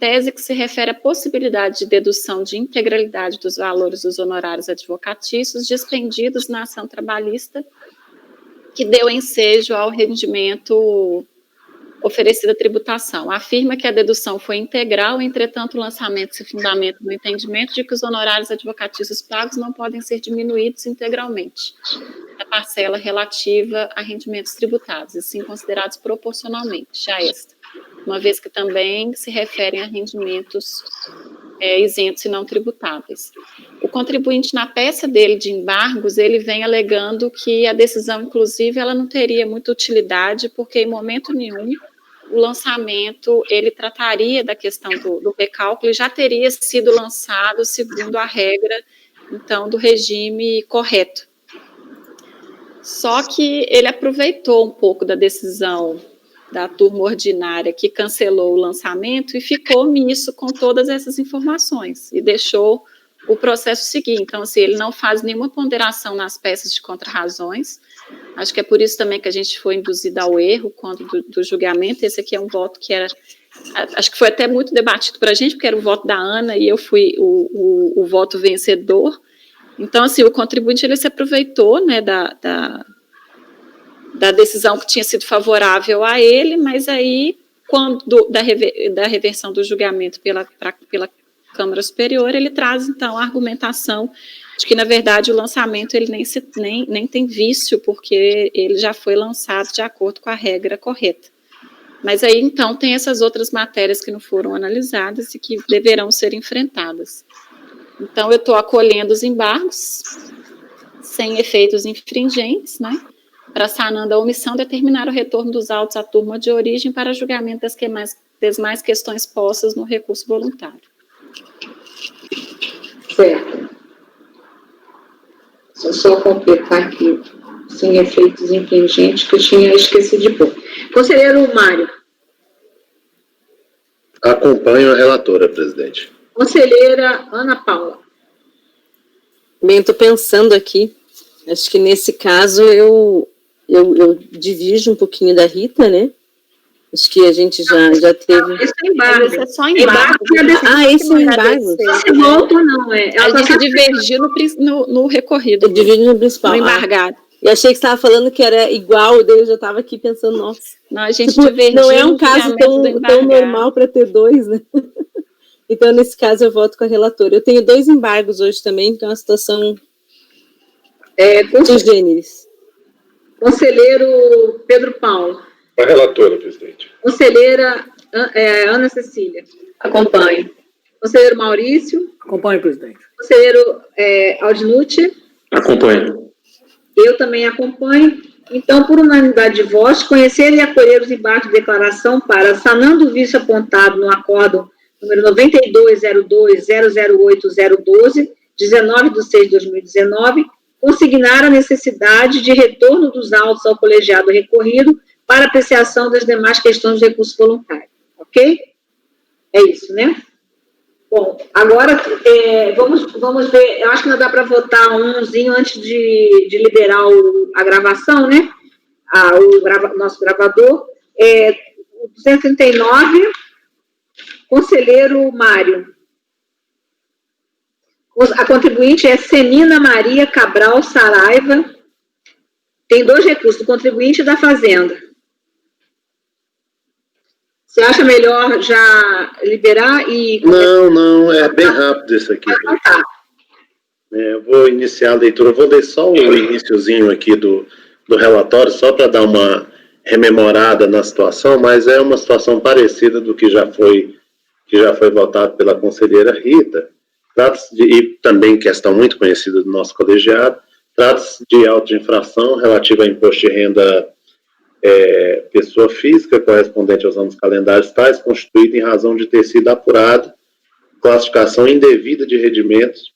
tese que se refere à possibilidade de dedução de integralidade dos valores dos honorários advocatícios dispendidos na ação trabalhista, que deu ensejo ao rendimento oferecida tributação. Afirma que a dedução foi integral, entretanto, o lançamento se fundamenta no entendimento de que os honorários advocatícios pagos não podem ser diminuídos integralmente da parcela relativa a rendimentos tributados, e sim considerados proporcionalmente, já esta, uma vez que também se referem a rendimentos isentos e não tributáveis. O contribuinte, na peça dele de embargos, ele vem alegando que a decisão, inclusive, ela não teria muita utilidade, porque em momento nenhum o lançamento, ele trataria da questão do recálculo e já teria sido lançado segundo a regra, então, do regime correto. Só que ele aproveitou um pouco da decisão da turma ordinária que cancelou o lançamento e ficou nisso com todas essas informações e deixou o processo seguir. Então, assim, ele não faz nenhuma ponderação nas peças de contrarrazões. Acho que é por isso também que a gente foi induzido ao erro quando do julgamento. Esse aqui é um voto que era, acho que foi até muito debatido para a gente, porque era o voto da Ana e eu fui o voto vencedor. Então, assim, o contribuinte, ele se aproveitou, né, da decisão que tinha sido favorável a ele, mas aí, quando da reversão do julgamento pela Câmara Superior, ele traz, então, a argumentação de que, na verdade, o lançamento ele nem tem vício, porque ele já foi lançado de acordo com a regra correta. Mas aí, então, tem essas outras matérias que não foram analisadas e que deverão ser enfrentadas. Então, eu estou acolhendo os embargos, sem efeitos infringentes, né, para, sanando a omissão, determinar o retorno dos autos à turma de origem para julgamento das demais questões postas no recurso voluntário. Certo. Deixa eu só completar aqui, sem efeitos infringentes, que eu tinha esquecido de pôr. Conselheiro Mário. Acompanho a relatora, presidente. Conselheira Ana Paula. Bem, estou pensando aqui, acho que nesse caso eu divido um pouquinho da Rita, né? Acho que a gente já teve... Esse é embargo. Esse é só embargo. Esse é o embargo. Se volta ou não, A gente divergiu no recorrido. Divide no principal. No embargado. E achei que você estava falando que era igual, daí eu já estava aqui pensando, nossa. Não, a gente tipo, divergiu. Não é um caso tão normal para ter dois, né? Então, nesse caso, eu voto com a relatora. Eu tenho 2 embargos hoje também, que é uma situação sui generis. Conselheiro Pedro Paulo. A relatora, presidente. Conselheira Ana Cecília. Acompanho. Conselheiro Maurício. Acompanho, presidente. Conselheiro Aldinucci. Acompanho. Eu também acompanho. Então, por unanimidade de votos, conhecer e acolher os embargos de declaração para, sanando o vício apontado no acórdão número 9202-008-012, 19/6/2019, consignar a necessidade de retorno dos autos ao colegiado recorrido para apreciação das demais questões de recurso voluntário. Ok? É isso, né? Bom, agora vamos ver, eu acho que não dá para votar umzinho antes de liberar a gravação, né? Nosso gravador. O 239, conselheiro Mário. A contribuinte é Senina Maria Cabral Saraiva. Tem 2 recursos, do contribuinte e da Fazenda. Você acha melhor já liberar e... Não, é bem rápido isso aqui. Tá. Eu vou iniciar a leitura, eu vou ler só o iniciozinho aqui do relatório, só para dar uma rememorada na situação, mas é uma situação parecida do que já foi votado pela conselheira Rita. Trata-se e também questão muito conhecida do nosso colegiado, trata-se de auto de infração relativa a imposto de renda pessoa física correspondente aos anos calendários tais, constituído em razão de ter sido apurada classificação indevida de rendimentos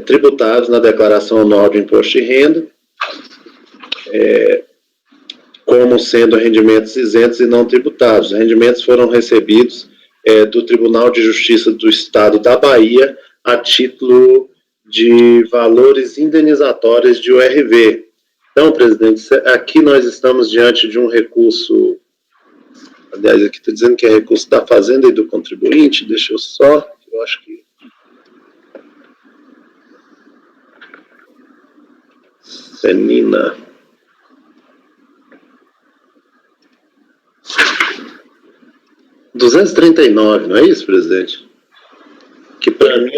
tributados na declaração anual de imposto de renda, como sendo rendimentos isentos e não tributados. Os rendimentos foram recebidos do Tribunal de Justiça do Estado da Bahia a título de valores indenizatórios de URV. Então, presidente, aqui nós estamos diante de um recurso, aliás, aqui está dizendo que é recurso da Fazenda e do contribuinte, deixa eu só, eu acho que... Senina. 239, não é isso, presidente? Que para mim...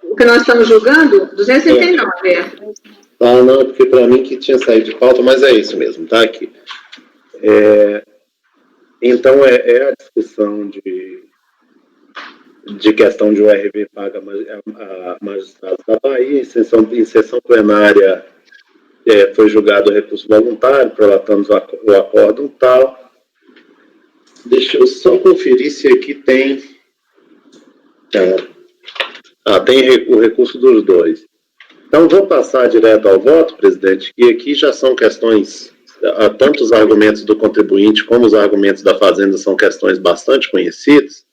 O que nós estamos julgando? 239, Ah, não, porque para mim que tinha saído de pauta, mas é isso mesmo, tá aqui. Então, é a discussão de questão de URV paga a magistrados da Bahia, em sessão plenária foi julgado o recurso voluntário, prolatamos o acórdão tal. Deixa eu só conferir se aqui tem... tem o recurso dos dois. Então, vou passar direto ao voto, presidente, e aqui já são questões, tanto os argumentos do contribuinte como os argumentos da Fazenda são questões bastante conhecidas.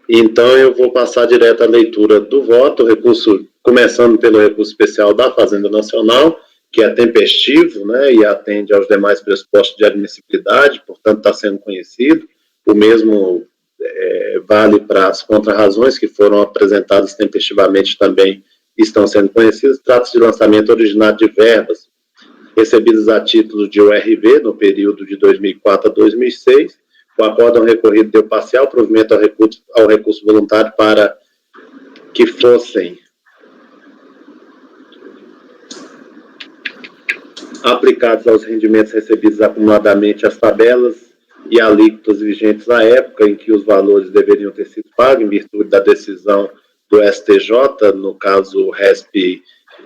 Então, eu vou passar direto à leitura do voto, recurso, começando pelo recurso especial da Fazenda Nacional, que é tempestivo, né, e atende aos demais pressupostos de admissibilidade, portanto, está sendo conhecido. O mesmo vale para as contrarrazões que foram apresentadas tempestivamente também estão sendo conhecidas. Trata-se de lançamento originário de verbas recebidas a título de URV no período de 2004 a 2006. O acórdão recorrido deu parcial provimento ao recurso voluntário para que fossem aplicados aos rendimentos recebidos acumuladamente as tabelas e alíquotas vigentes na época em que os valores deveriam ter sido pagos, em virtude da decisão do STJ, no caso RESP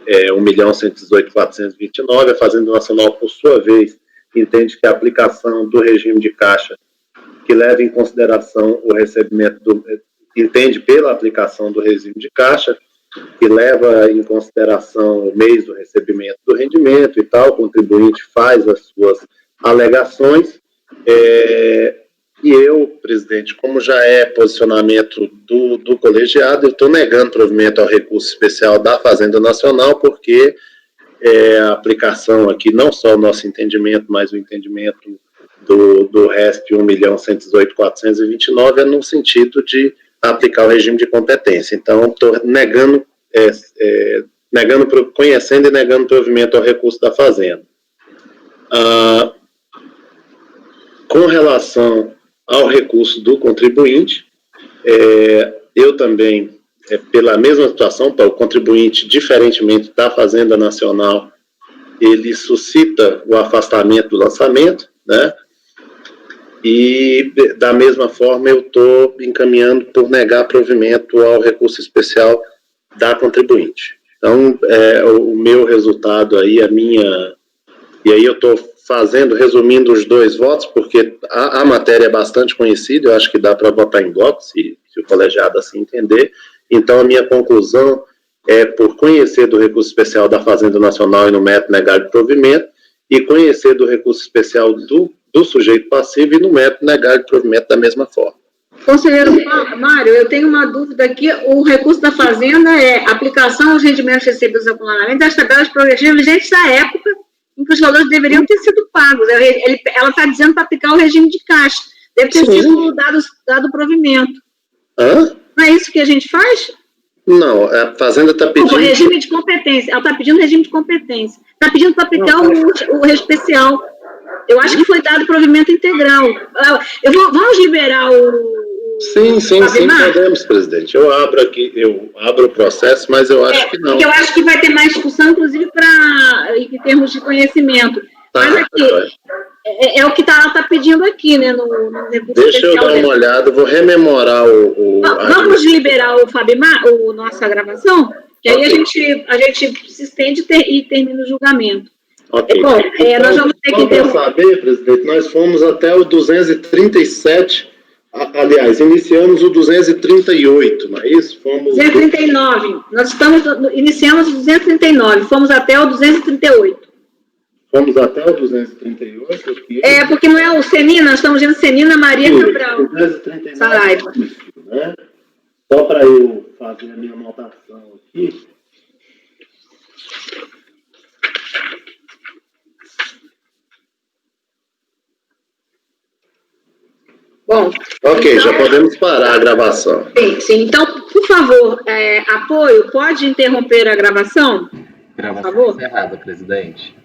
1.118.429, a Fazenda Nacional, por sua vez, entende que a aplicação do regime de caixa que leva em consideração o recebimento entende pela aplicação do regime de caixa, que leva em consideração o mês do recebimento do rendimento e tal, o contribuinte faz as suas alegações, e eu, presidente, como já é posicionamento do colegiado, eu estou negando provimento ao recurso especial da Fazenda Nacional, porque a aplicação aqui, não só o nosso entendimento, mas o entendimento do RESP 1.118.429 é no sentido de aplicar o regime de competência. Então, estou negando, conhecendo e negando provimento ao recurso da Fazenda. Com relação ao recurso do contribuinte, eu também, pela mesma situação, para o contribuinte, diferentemente da Fazenda Nacional, ele suscita o afastamento do lançamento, né? E, da mesma forma, eu estou encaminhando por negar provimento ao recurso especial da contribuinte. Então, o meu resultado aí, e aí eu estou resumindo os dois votos, porque a matéria é bastante conhecida, eu acho que dá para votar em bloco, se o colegiado assim entender. Então, a minha conclusão é por conhecer do recurso especial da Fazenda Nacional e no método negar de provimento, e conhecer do recurso especial do sujeito passivo e no método negar de provimento da mesma forma. Conselheiro Mário, eu tenho uma dúvida aqui. O recurso da Fazenda é aplicação aos rendimentos recebidos acumuladamente das tabelas progressivas vigentes da época em que os valores deveriam ter sido pagos. Ela está dizendo para aplicar o regime de caixa. Deve ter sido dado provimento. Não é isso que a gente faz? Não, a Fazenda está pedindo... regime de competência. Ela está pedindo regime de competência. Está pedindo para aplicar o especial. Eu acho que foi dado provimento integral. Vamos liberar Sim, podemos, presidente. Eu abro o processo, mas eu acho que não. Porque eu acho que vai ter mais discussão, inclusive, em termos de conhecimento. Mas aqui, é o que ela está pedindo aqui, né? No Deixa eu dar uma olhada, vou rememorar Vamos liberar o Fabimar, nossa gravação, que aí a gente se estende e termina o julgamento. Ok. Bom, nós vamos ter que para saber, presidente, nós fomos até o 237, aliás, iniciamos o 238, não é isso? 239. Nós iniciamos o 239, fomos até o 238. Fomos até o 238? Aqui. Porque não é o Senina, nós estamos vendo Senina Maria Cabral. 239. Saraiva. Né? Só para eu fazer a minha anotação aqui. Bom. Ok, então, já podemos parar a gravação. Sim. Então, por favor, apoio, pode interromper a gravação? Gravação encerrada, presidente.